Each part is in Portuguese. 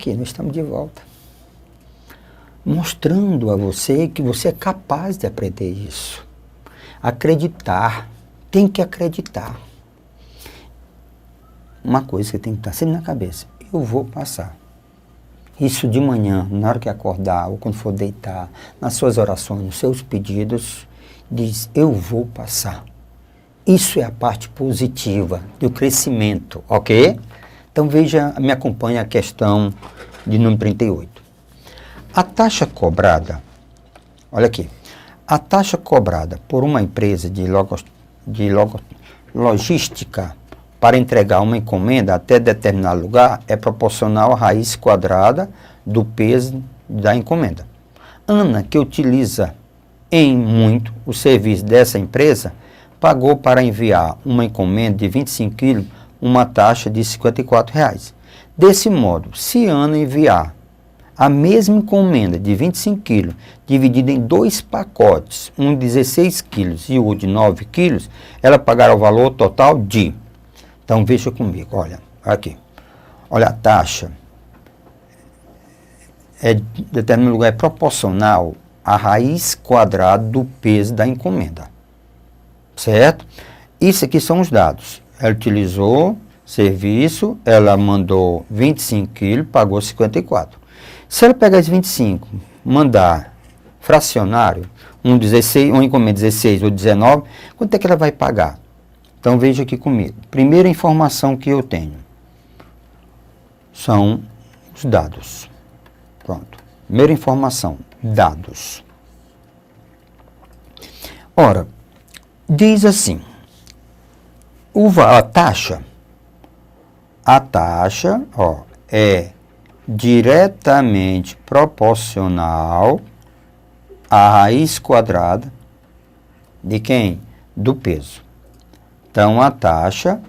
aqui, nós estamos de volta. Mostrando a você que você é capaz de aprender isso. Acreditar. Tem que acreditar. Uma coisa que tem que estar sempre na cabeça. Eu vou passar. Isso de manhã, na hora que acordar, ou quando for deitar, nas suas orações, nos seus pedidos, diz, eu vou passar. Isso é a parte positiva do crescimento, ok? Então veja, me acompanhe a questão de número 38. A taxa cobrada, olha aqui, a taxa cobrada por uma empresa de logística para entregar uma encomenda até determinado lugar é proporcional à raiz quadrada do peso da encomenda. Ana, que utiliza em muito o serviço dessa empresa, pagou para enviar uma encomenda de 25 kg uma taxa de R$ 54,00. Desse modo, se Ana enviar a mesma encomenda de 25 kg, dividida em 2 pacotes, um de 16 kg e o de 9 kg, ela pagará o valor total de... Então, veja comigo, olha, aqui. Olha, a taxa, determinado lugar, é proporcional à raiz quadrada do peso da encomenda. Certo? Isso aqui são os dados. Ela utilizou serviço, ela mandou 25 kg, pagou 54. Se ela pegar esse 25, mandar fracionário, um 16, uma encomenda 16 ou 19, quanto é que ela vai pagar? Então veja aqui comigo. Primeira informação que eu tenho são os dados. Pronto. Primeira informação, dados. Ora, diz assim, a taxa, ó, é diretamente proporcional à raiz quadrada de quem? Do peso. Então, a taxa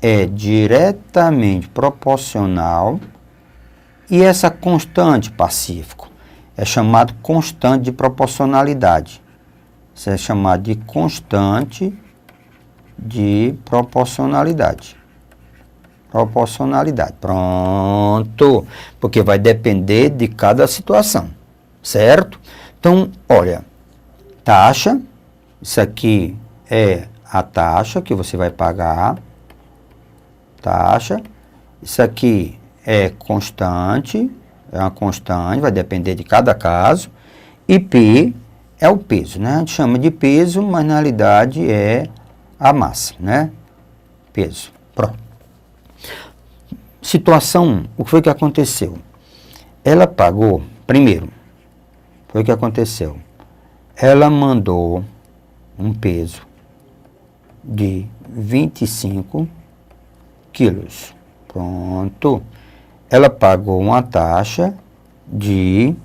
é diretamente proporcional e essa constante, Pacífico, é chamado constante de proporcionalidade. Isso é chamado de constante de proporcionalidade. Proporcionalidade. Pronto. Porque vai depender de cada situação. Certo? Então, olha. Taxa. Isso aqui é a taxa que você vai pagar. Taxa. Isso aqui é constante. É uma constante. Vai depender de cada caso. E P é o peso, né? A gente chama de peso, mas na realidade é a massa, né? Peso. Pronto. Situação 1. O que foi que aconteceu? Ela pagou, primeiro, foi o que aconteceu. Ela mandou um peso de 25 quilos. Pronto. Ela pagou uma taxa de,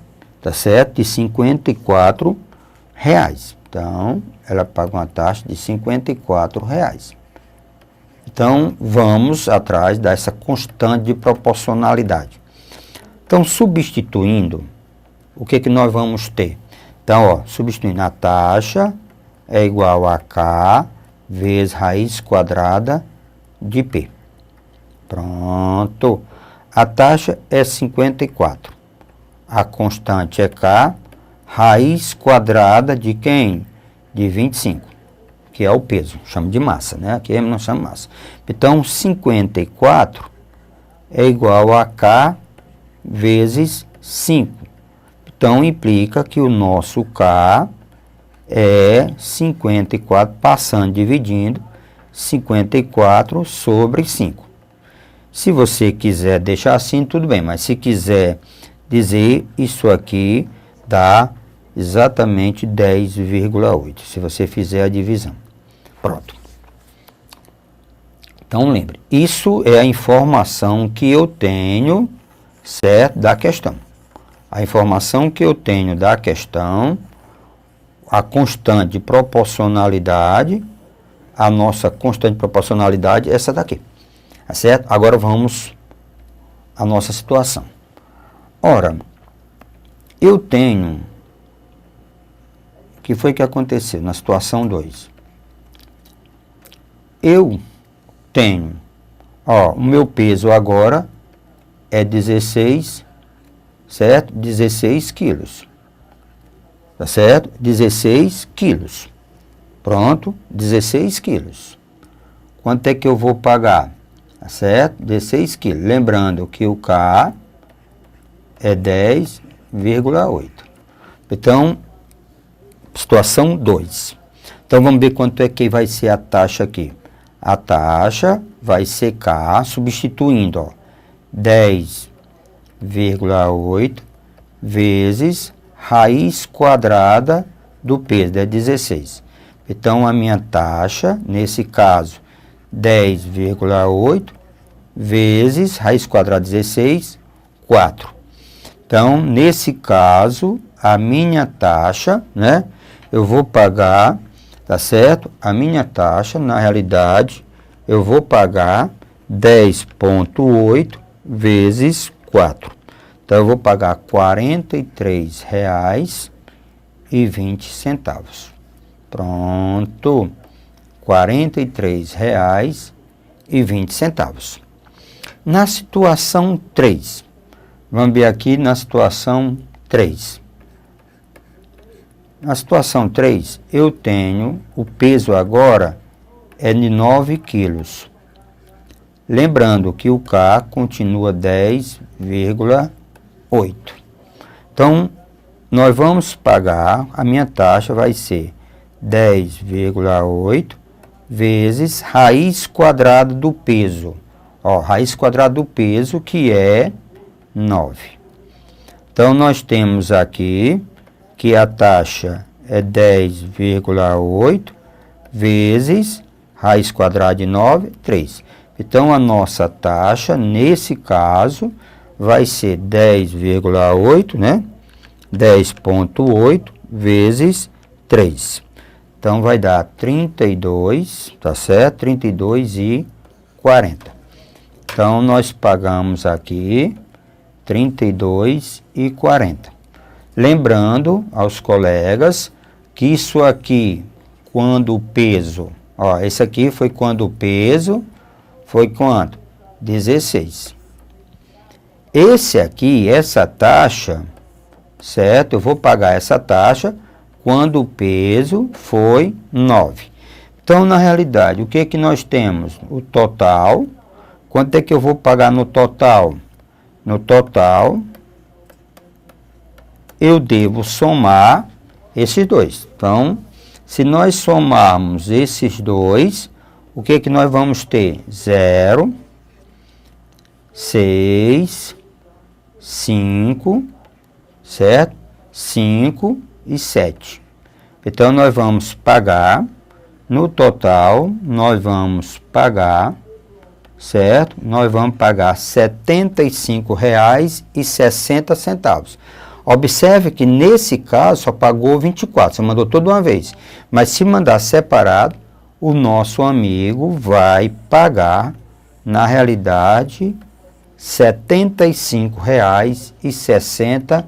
tá certo? De R$ 54,00. Então, ela paga uma taxa de R$ 54,00. Então, vamos atrás dessa constante de proporcionalidade. Então, substituindo, o que nós vamos ter? Então, ó, substituindo, a taxa é igual a K vezes raiz quadrada de P. Pronto. A taxa é 54. A constante é K, raiz quadrada de quem? De 25, que é o peso, chama de massa, né? Aqui não chama massa. Então, 54 é igual a K vezes 5. Então, implica que o nosso K é 54, passando, dividindo, 54 sobre 5. Se você quiser deixar assim, tudo bem, mas se quiser dizer, isso aqui dá exatamente 10,8, se você fizer a divisão. Pronto. Então, lembre, isso é a informação que eu tenho, certo, da questão. A informação que eu tenho da questão, a constante de proporcionalidade, a nossa constante de proporcionalidade é essa daqui. Tá certo? Agora vamos à nossa situação. Ora, eu tenho... O que foi que aconteceu na situação 2? Eu tenho... Ó, o meu peso agora é 16, certo? 16 quilos. Tá certo? 16 quilos. Pronto, 16 quilos. Quanto é que eu vou pagar? Tá certo? 16 quilos. Lembrando que o K é 10,8. Então, situação 2. Então, vamos ver quanto é que vai ser a taxa aqui. A taxa vai ser K, substituindo, ó, 10,8 vezes raiz quadrada do peso, é 16. Então, a minha taxa, nesse caso, 10,8 vezes raiz quadrada 16, 4. Então, nesse caso, a minha taxa, né, eu vou pagar, tá certo? A minha taxa, na realidade, eu vou pagar 10,8 vezes 4. Então, eu vou pagar R$ 43,20. Pronto. R$ 43,20. Na situação 3. Vamos ver aqui na situação 3. Na situação 3, eu tenho o peso agora é de 9 quilos. Lembrando que o K continua 10,8. Então, nós vamos pagar, a minha taxa vai ser 10,8 vezes raiz quadrada do peso. Ó, raiz quadrada do peso, que é 9. Então, nós temos aqui que a taxa é 10,8 vezes raiz quadrada de 9, 3. Então, a nossa taxa, nesse caso, vai ser 10,8, né? 10,8 vezes 3. Então, vai dar 32, tá certo? 32,40. Então, nós pagamos aqui 32,40. Lembrando aos colegas que isso aqui, quando o peso, ó, esse aqui foi quando o peso foi quanto? 16. Esse aqui, essa taxa, certo? Eu vou pagar essa taxa quando o peso foi 9. Então, na realidade, o que que nós temos? O total. Quanto é que eu vou pagar no total? No total, eu devo somar esses dois. Então, se nós somarmos esses dois, o que que nós vamos ter? 0, 6, 5, certo? 5 e 7. Então, nós vamos pagar, no total, nós vamos pagar, certo? Nós vamos pagar R$ 75,60. Observe que nesse caso só pagou 24, você mandou toda uma vez. Mas se mandar separado, o nosso amigo vai pagar, na realidade, R$ 75,60,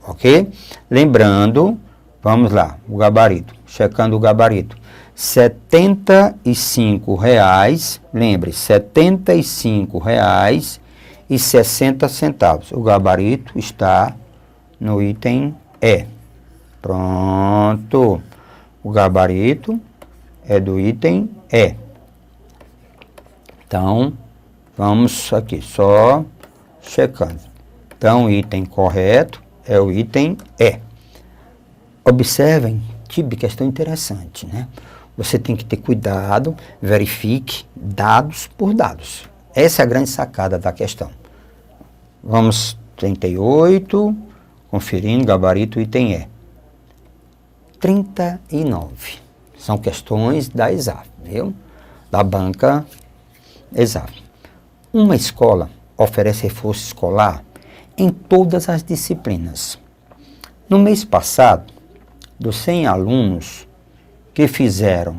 ok? Lembrando, vamos lá, o gabarito, checando o gabarito. R$ 75,00, lembre, R$ 75,60. O gabarito está no item E. Pronto. O gabarito é do item E. Então, vamos aqui, só checando. Então, o item correto é o item E. Observem, tipo de questão interessante, né? Você tem que ter cuidado, verifique dados por dados. Essa é a grande sacada da questão. Vamos, 38, conferindo, gabarito, item E. 39. São questões da ESAF, viu? Da banca ESAF. Uma escola oferece reforço escolar em todas as disciplinas. No mês passado, dos 100 alunos que fizeram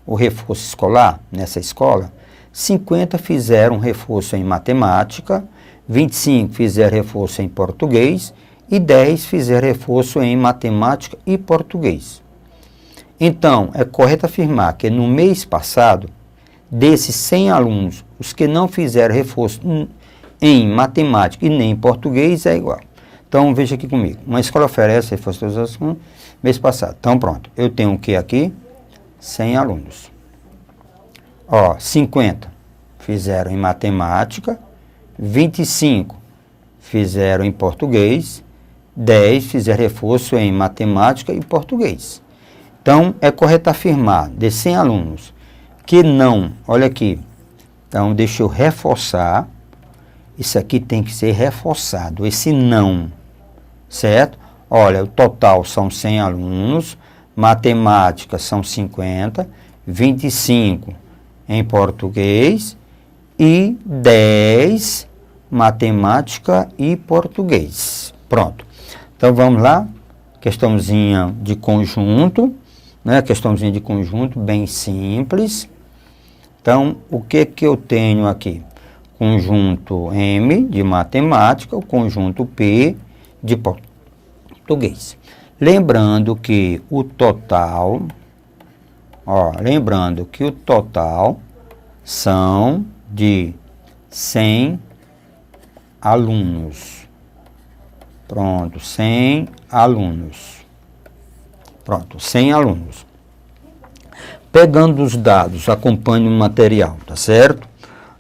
o reforço escolar nessa escola, 50 fizeram reforço em matemática, 25 fizeram reforço em português e 10 fizeram reforço em matemática e português. Então, é correto afirmar que no mês passado, desses 100 alunos, os que não fizeram reforço em matemática e nem em português é igual. Então, veja aqui comigo. Uma escola oferece reforço mês passado. Então, pronto. Eu tenho o que aqui? 100 alunos. Ó, 50 fizeram em matemática, 25 fizeram em português, 10 fizeram reforço em matemática e português. Então, é correto afirmar, de 100 alunos, que não, olha aqui, então deixa eu reforçar, isso aqui tem que ser reforçado, esse não, certo? Olha, o total são 100 alunos, matemática são 50, 25 em português e 10 matemática e português. Pronto. Então vamos lá, questãozinha de conjunto, né? Questãozinha de conjunto bem simples. Então, o que que eu tenho aqui? Conjunto M de matemática, o conjunto P de português. Lembrando que o total, são de 100 alunos. Pronto, 100 alunos. Pronto, 100 alunos. Pegando os dados, acompanhe o material, tá certo?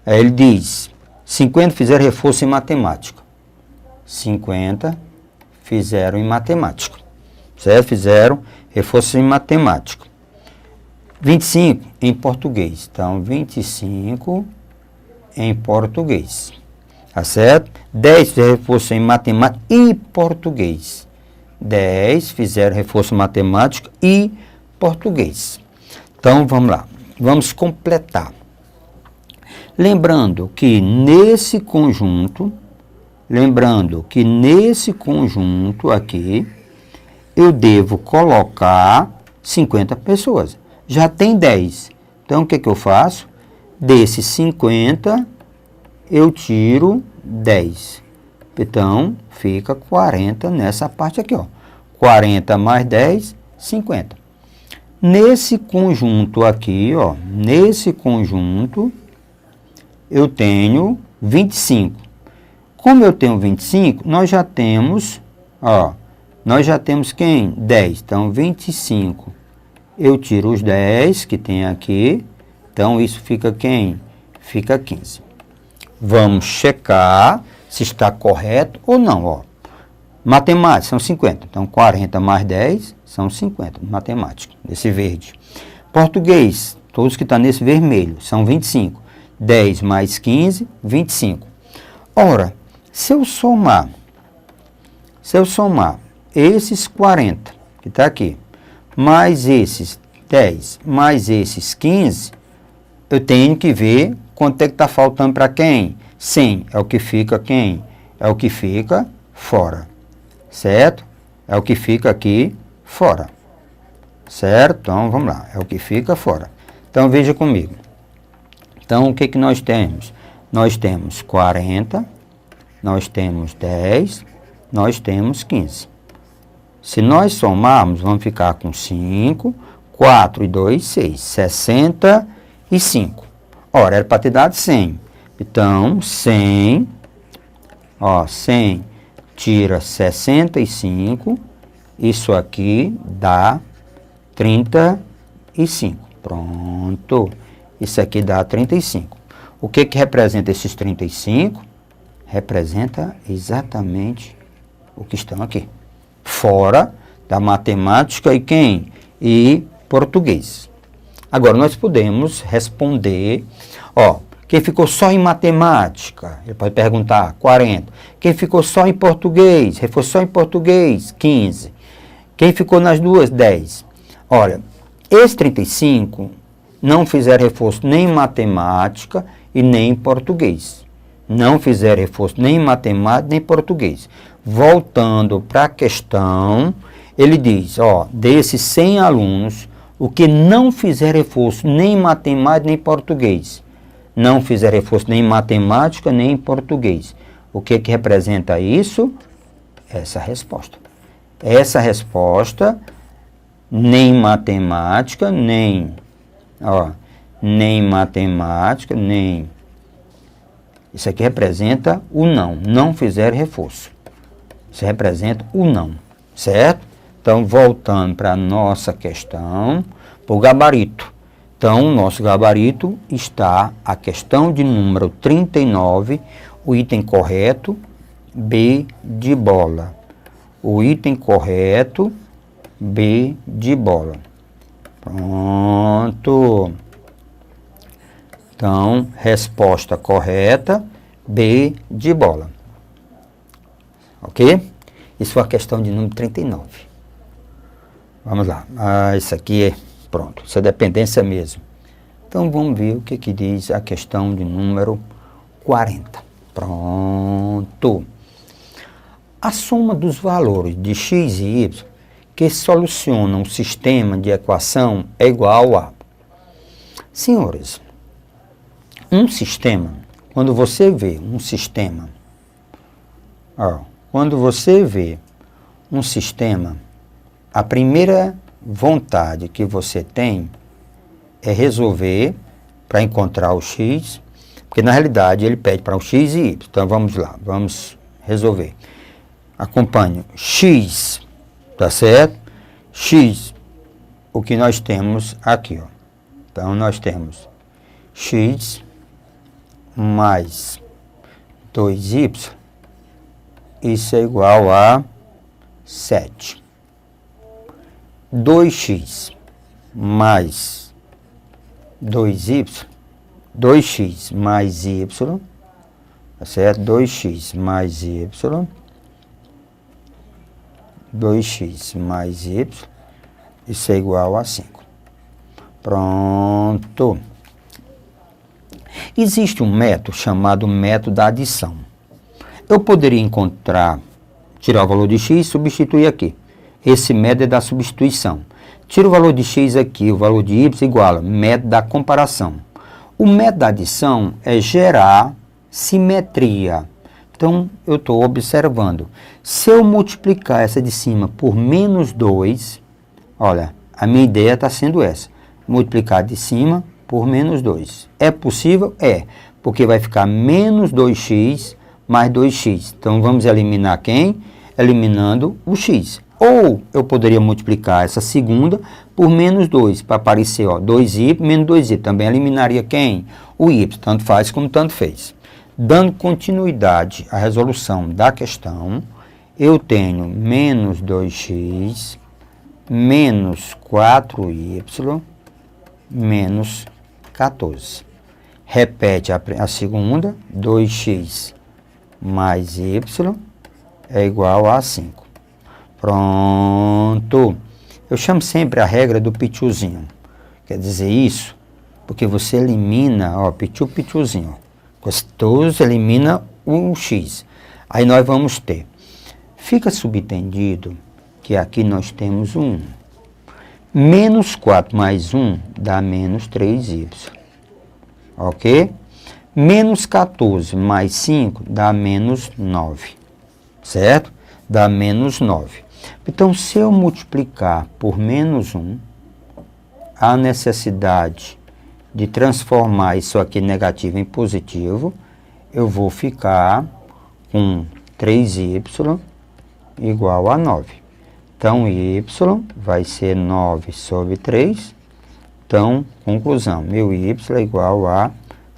Aí ele diz, 50 fizeram reforço em matemática. 50 fizeram em matemática. Certo? Fizeram reforço em matemática. 25 em português. Então, 25 em português. Tá certo? 10 fizeram reforço em matemática e português. 10 fizeram reforço em matemática e português. Então, vamos lá. Vamos completar. Lembrando que nesse conjunto aqui, eu devo colocar 50 pessoas. Já tem 10. Então, o que que eu faço? Desses 50, eu tiro 10. Então, fica 40 nessa parte aqui, ó. 40 mais 10, 50. Nesse conjunto aqui, ó, eu tenho 25. Como eu tenho 25, nós já temos quem? 10. Então, 25. Eu tiro os 10 que tem aqui. Então, isso fica quem? Fica 15. Vamos checar se está correto ou não, ó. Matemática são 50. Então, 40 mais 10 são 50. Matemática, nesse verde. Português, todos que estão nesse vermelho, são 25. 10 mais 15, 25. Ora, se eu somar esses 40, que está aqui, mais esses 10, mais esses 15, eu tenho que ver quanto é que está faltando para quem? 100. É o que fica quem? É o que fica fora. Certo? É o que fica aqui fora. Certo? Então, vamos lá. É o que fica fora. Então, veja comigo. Então, o que que nós temos? Nós temos 40, nós temos 10, nós temos 15. Se nós somarmos, vamos ficar com 5, 4 e 2, 6, 65. Ora, era para ter dado 100. Então, 100, 100 tira 65, isso aqui dá 35. Pronto. Isso aqui dá 35. O que que representa esses 35? Representa exatamente o que estão aqui. Fora da matemática e quem? E português. Agora, nós podemos responder, quem ficou só em matemática, ele pode perguntar, 40. Quem ficou só em português, reforçou só em português, 15. Quem ficou nas duas, 10. Olha, esse 35 não fizeram reforço nem em matemática e nem em português. Não fizeram reforço nem em matemática nem em português. Voltando para a questão, ele diz, desses 100 alunos, o que não fizeram reforço nem em matemática nem em português, não fizeram reforço nem em matemática nem em português. O que que representa isso? Essa resposta. Essa resposta, nem matemática, nem matemática, nem Isso aqui representa o não. Não fizer reforço. Isso representa o não. Certo? Então, voltando para a nossa questão, para o gabarito. Então, o nosso gabarito está a questão de número 39, o item correto, B de bola. O item correto, B de bola. Pronto. Então, resposta correta, B de bola. Ok? Isso foi a questão de número 39. Vamos lá. Isso aqui é, pronto, isso é dependência mesmo. Então, vamos ver o que diz a questão de número 40. Pronto. A soma dos valores de x e y que solucionam o sistema de equação é igual a... Senhores, um sistema, quando você vê um sistema, a primeira vontade que você tem é resolver para encontrar o x, porque na realidade ele pede para o x e y. Então vamos lá, vamos resolver. Acompanhe, x, tá certo? X, o que nós temos aqui, ó. Então nós temos x mais 2y, isso é igual a 7. 2x mais 2y, 2x mais y, tá certo? 2x mais y, 2x mais y, isso é igual a 5. Pronto. Existe um método chamado método da adição. Eu poderia tirar o valor de x e substituir aqui. Esse método é da substituição. Tiro o valor de x aqui, o valor de y igual, método da comparação. O método da adição é gerar simetria. Então, eu estou observando. Se eu multiplicar essa de cima por menos 2, olha, a minha ideia está sendo essa. Multiplicar de cima por menos 2. É possível? É, porque vai ficar menos 2x mais 2x. Então, vamos eliminar quem? Eliminando o x. Ou eu poderia multiplicar essa segunda por menos 2, para aparecer, ó, 2y menos 2y. Também eliminaria quem? O y. Tanto faz como tanto fez. Dando continuidade à resolução da questão, eu tenho menos 2x menos 4y menos 14. Repete a segunda, 2x mais y é igual a 5. Pronto. Eu chamo sempre a regra do pituzinho. Quer dizer isso? Porque você elimina, ó, pituzinho. Gostoso, elimina o x. Aí nós vamos ter. Fica subentendido que aqui nós temos um 1. Menos 4 mais 1 dá menos 3y. Ok? Menos 14 mais 5 dá menos 9. Certo? Dá menos 9. Então, se eu multiplicar por menos 1, há necessidade de transformar isso aqui negativo em positivo, eu vou ficar com 3y igual a 9. Então, y vai ser 9 sobre 3. Então, conclusão, meu y é igual a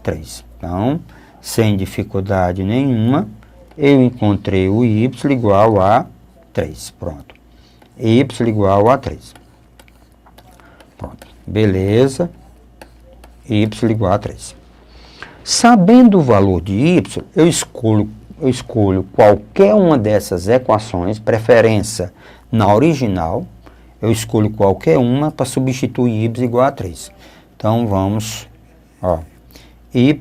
3. Então, sem dificuldade nenhuma, eu encontrei o y igual a 3. Pronto. Y igual a 3. Pronto. Beleza. Y igual a 3. Sabendo o valor de y, eu escolho qualquer uma dessas equações, preferência na original, eu escolho qualquer uma para substituir y igual a 3. Então, vamos, ó, y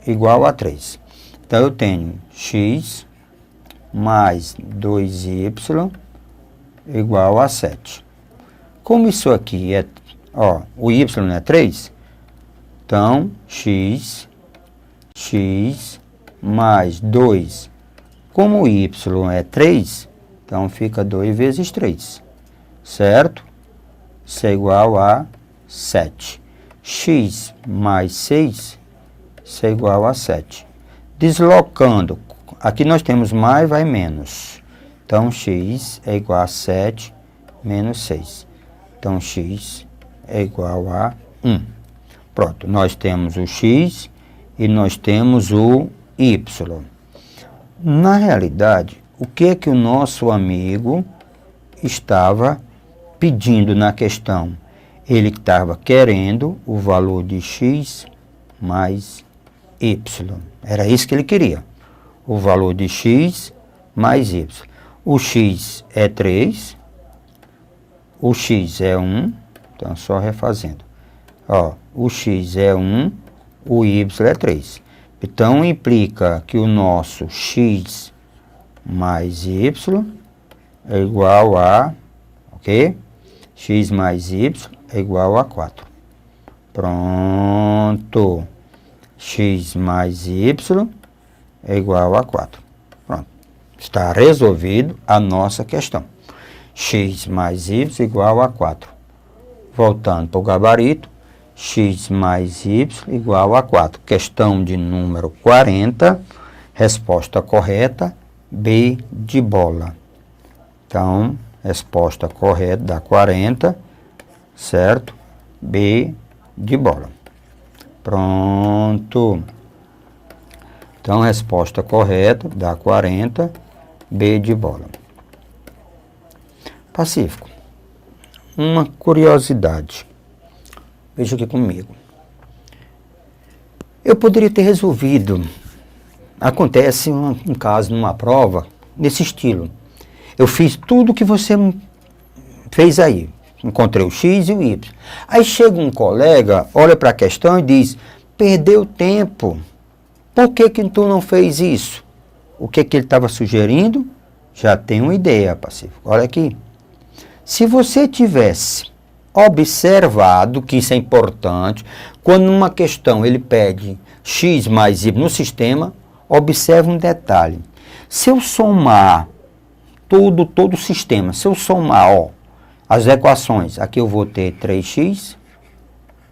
igual a 3. Então, eu tenho x mais 2y igual a 7. Como isso aqui é, ó, o y é 3, então, x mais 2. Como o y é 3, então fica 2 vezes 3, certo? Isso é igual a 7. X mais 6, isso é igual a 7. Deslocando, aqui nós temos mais, vai menos. Então, x é igual a 7 menos 6. Então, x é igual a 1. Pronto, nós temos o x e nós temos o y. Na realidade, o que é que o nosso amigo estava pedindo na questão? Ele estava querendo o valor de x mais y. Era isso que ele queria. O valor de x mais y. O x é 3. O x é 1. Então, só refazendo. Ó, o x é 1. O y é 3. Então, implica que o nosso x mais y é igual a... Ok? X mais y é igual a 4. Pronto. X mais y é igual a 4. Pronto. Está resolvido a nossa questão. X mais y igual a 4. Voltando para o gabarito, x mais y igual a 4. Questão de número 40. Resposta correta, B de bola. Então, resposta correta dá 40, certo? B de bola. Pronto. Então, resposta correta dá 40, B de bola. Pacífico. Uma curiosidade. Veja aqui comigo. Eu poderia ter resolvido. Acontece um caso numa prova nesse estilo. Eu fiz tudo que você fez aí. Encontrei o x e o y. Aí chega um colega, olha para a questão e diz: perdeu tempo. Por que tu não fez isso? O que ele estava sugerindo? Já tem uma ideia, Pacífico. Olha aqui. Se você tivesse observado, que isso é importante, quando numa questão ele pede x mais y no sistema, observe um detalhe. Se eu somar todo o sistema, se eu somar as equações, aqui eu vou ter 3x,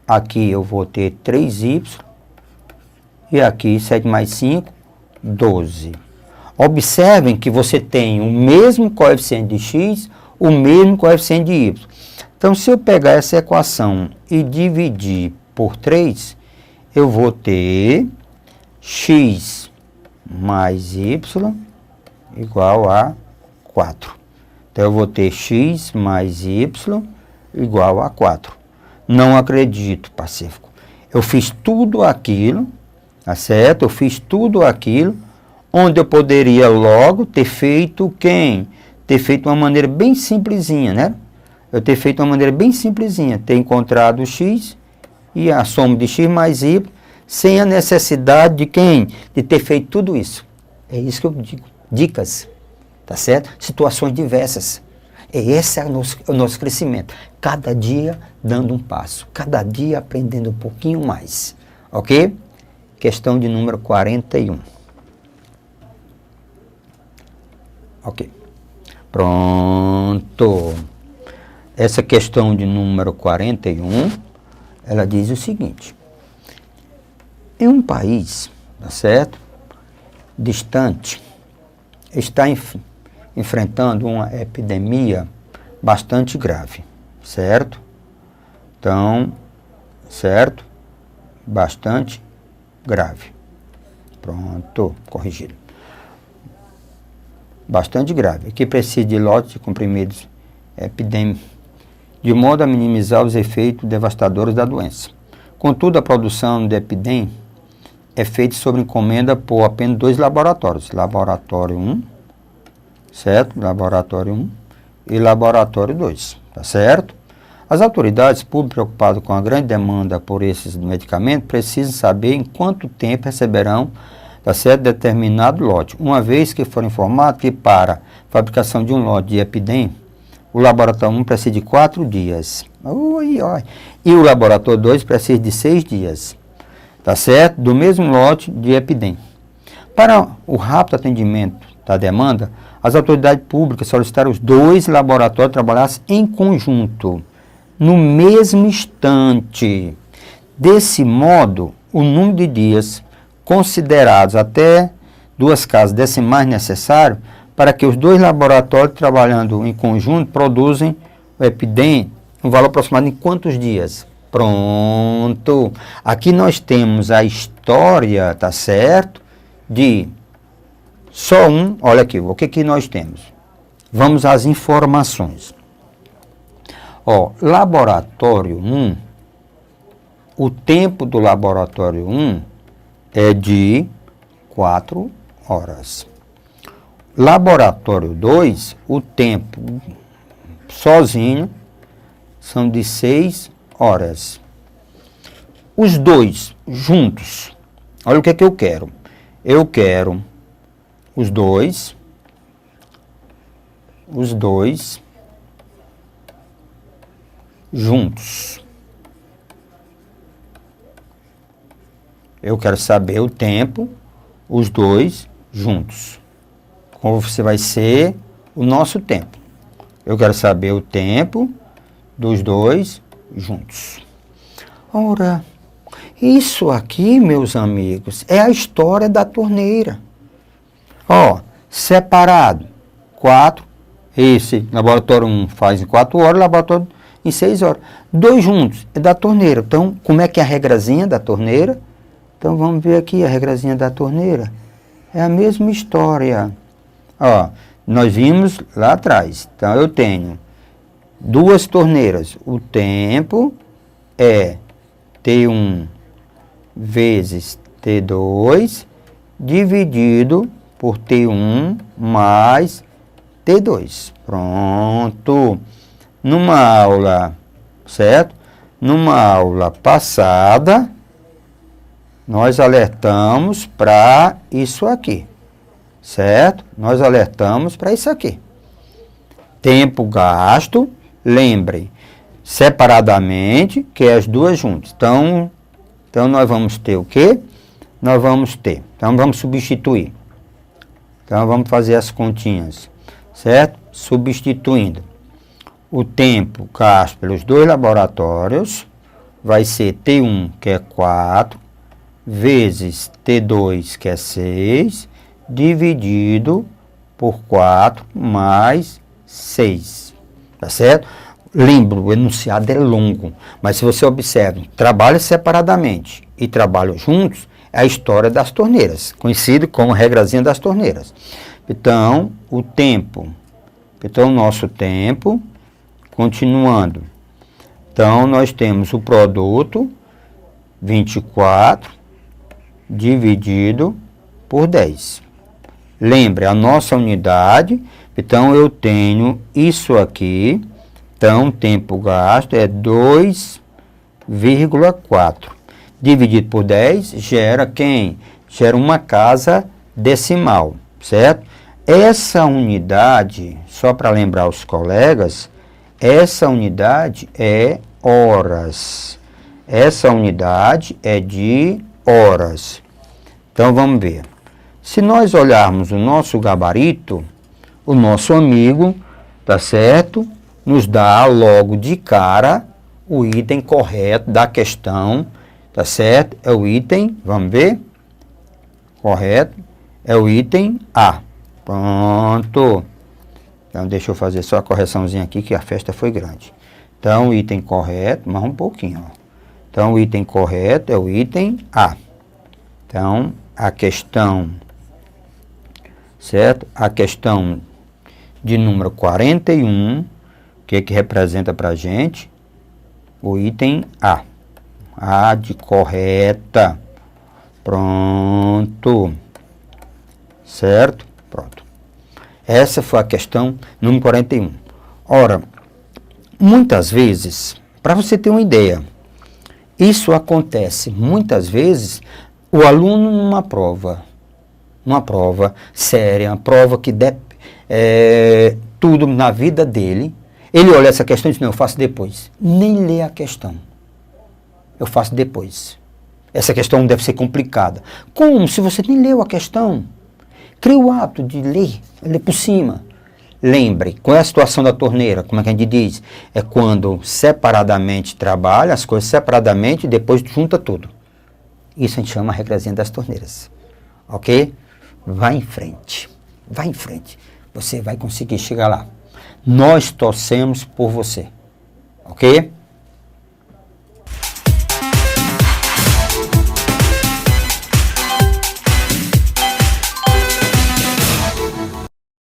aqui eu vou ter 3y, e aqui 7 mais 5, 12. Observem que você tem o mesmo coeficiente de x, o mesmo coeficiente de y. Então, se eu pegar essa equação e dividir por 3, eu vou ter x mais y igual a 4. Então, eu vou ter x mais y igual a 4. Não acredito, Pacífico. Eu fiz tudo aquilo, tá certo? Eu fiz tudo aquilo, onde eu poderia logo ter feito quem? Ter feito uma maneira bem simplesinha, né? Eu ter feito uma maneira bem simplesinha, ter encontrado o x e a soma de x mais y, sem a necessidade de quem? De ter feito tudo isso. É isso que eu digo. Dicas, tá certo? Situações diversas. E esse é o nosso crescimento. Cada dia dando um passo, cada dia aprendendo um pouquinho mais. Ok? Questão de número 41. Ok. Pronto. Essa questão de número 41, ela diz o seguinte. Em um país, tá certo? Distante, está enfrentando uma epidemia bastante grave, certo? Então, certo? Bastante grave. Pronto, corrigido. Bastante grave, que precisa de lotes de comprimidos epidêmicos, de modo a minimizar os efeitos devastadores da doença. Contudo, a produção de epidem é feita sob encomenda por apenas 2 laboratórios. Laboratório 1, certo? Laboratório 1 e Laboratório 2, tá certo? As autoridades públicas preocupadas com a grande demanda por esses medicamentos precisam saber em quanto tempo receberão, tá certo, determinado lote, uma vez que foram informados que para a fabricação de um lote de epidem, o laboratório 1 precisa de 4 dias. E o laboratório 2 precisa de 6 dias. Tá certo? Do mesmo lote de epidem. Para o rápido atendimento da demanda, as autoridades públicas solicitaram os 2 laboratórios trabalhassem em conjunto, no mesmo instante. Desse modo, o número de dias considerados até 2 casas decimais necessários para que os 2 laboratórios, trabalhando em conjunto, produzem o EPIDEM, um valor aproximado em quantos dias? Pronto! Aqui nós temos a história, tá certo? De só olha aqui, o que que nós temos? Vamos às informações. Ó, laboratório 1, o tempo do laboratório 1 é de 4 horas. Laboratório 2, o tempo sozinho são de 6 horas. Os 2 juntos, olha o que é que eu quero. Eu quero os dois juntos. Eu quero saber o tempo, os 2 juntos. Como você vai ser o nosso tempo. Eu quero saber o tempo dos 2 juntos. Ora, isso aqui, meus amigos, é a história da torneira. Ó, separado, 4. Esse laboratório 1 faz em 4 horas, laboratório em 6 horas. 2 juntos, é da torneira. Então, como é que é a regrazinha da torneira? Então, vamos ver aqui a regrazinha da torneira. É a mesma história. Ó, nós vimos lá atrás. Então, eu tenho 2 torneiras. O tempo é T1 vezes T2 dividido por T1 mais T2. Pronto. Numa aula, certo? Numa aula passada, nós alertamos para isso aqui, certo? Nós alertamos para isso aqui. Tempo gasto, lembrem, separadamente, que é as 2 juntas. Então nós vamos ter o quê? Nós vamos ter. Então, vamos substituir. Então, vamos fazer as continhas, certo? Substituindo. O tempo gasto pelos 2 laboratórios vai ser T1, que é 4, vezes T2, que é 6, dividido por 4 mais 6. Tá certo? Lembra, o enunciado é longo, mas se você observa, trabalha separadamente e trabalham juntos, é a história das torneiras, conhecido como regrazinha das torneiras. Então, o nosso tempo, continuando. Então, nós temos o produto 24 dividido por 10. Lembre, a nossa unidade, então eu tenho isso aqui. Então, tempo gasto é 2,4. Dividido por 10 gera quem? Gera uma casa decimal, certo? Essa unidade, só para lembrar os colegas, essa unidade é horas. Essa unidade é de horas. Então, vamos ver. Se nós olharmos o nosso gabarito, o nosso amigo, tá certo? Nos dá logo de cara o item correto da questão, tá certo? É o item, vamos ver? Correto, é o item A. Pronto. Então, deixa eu fazer só a correçãozinha aqui, que a festa foi grande. Então, o item correto, mais um pouquinho, ó. Então, o item correto é o item A. Então, a questão, certo? A questão de número 41, que representa para a gente? O item A. A de correta. Pronto. Certo? Pronto. Essa foi a questão número 41. Ora, muitas vezes, para você ter uma ideia, isso acontece muitas vezes, o aluno numa prova séria, uma prova que tudo na vida dele, ele olha essa questão e diz, não, eu faço depois. Nem lê a questão. Eu faço depois. Essa questão deve ser complicada. Como? Se você nem leu a questão. Crie o hábito de ler por cima. Lembre, qual é a situação da torneira? Como é que a gente diz? É quando separadamente trabalha, as coisas separadamente e depois junta tudo. Isso a gente chama a regrazinha das torneiras. Ok? Vai em frente. Vai em frente. Você vai conseguir chegar lá. Nós torcemos por você. Ok?